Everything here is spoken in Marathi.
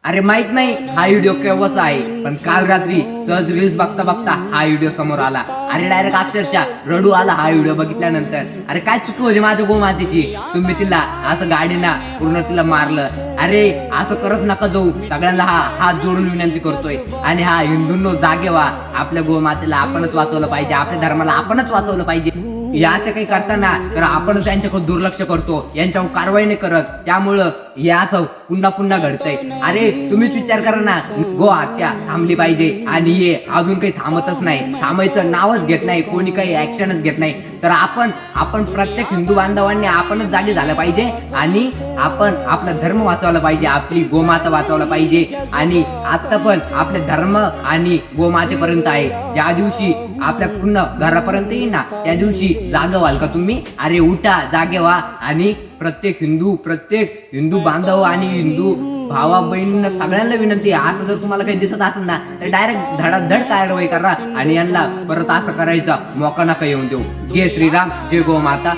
अरे माहित नाही हा व्हिडिओ केव्हाचा आहे, पण काल रात्री सहज रील्स बघता बघता हा व्हिडिओ समोर आला. अरे डायरेक्ट अक्षरशः रडू आला हा व्हिडिओ बघितल्यानंतर. अरे काय चुकी होती माझ्या गोमातेची, तुम्ही तिला असं गाडीना पूर्ण तिला मारलं. अरे असं करत नका जाऊ, सगळ्यांना हा हात जोडून विनंती करतोय. आणि हा हिंदूंनो जागे व्हा, आपल्या गोमातेला आपणच वाचवलं पाहिजे, आपल्या धर्माला आपणच वाचवलं पाहिजे. या असं काही करताना तर आपणच यांच्याकडे दुर्लक्ष करतो, यांच्यावर कारवाई नाही करत, त्यामुळं हे असं पुन्हा पुन्हा घडतंय. अरे तुम्हीच विचार करा ना, गो हत्या थांबली पाहिजे आणि हे अजून काही थांबतच नाही, थांबायचं नावच घेत नाही, कोणी काही ऍक्शनच घेत नाही. तर आपण प्रत्येक हिंदू बांधवांनी आपणच जागे झालं पाहिजे आणि आपण आपला धर्म वाचवला पाहिजे, आपली गोमाता वाचवला पाहिजे. आणि आता पण आपले धर्म आणि गोमातेपर्यंत आहे, ज्या दिवशी आपल्या पूर्ण घरापर्यंत येईल ना त्या दिवशी जागे व्हाल का तुम्ही? अरे उठा, जागे व्हा. आणि प्रत्येक हिंदू बांधव आणि हिंदू भावा बहिणींना सगळ्यांना विनंती आहे, असं जर तुम्हाला काही दिसत असेल ना तर डायरेक्ट धडाधड कारवाई करा आणि यांना परत असं करायचा मौका नका येऊन देऊ. जय श्रीराम, जय गोमाता.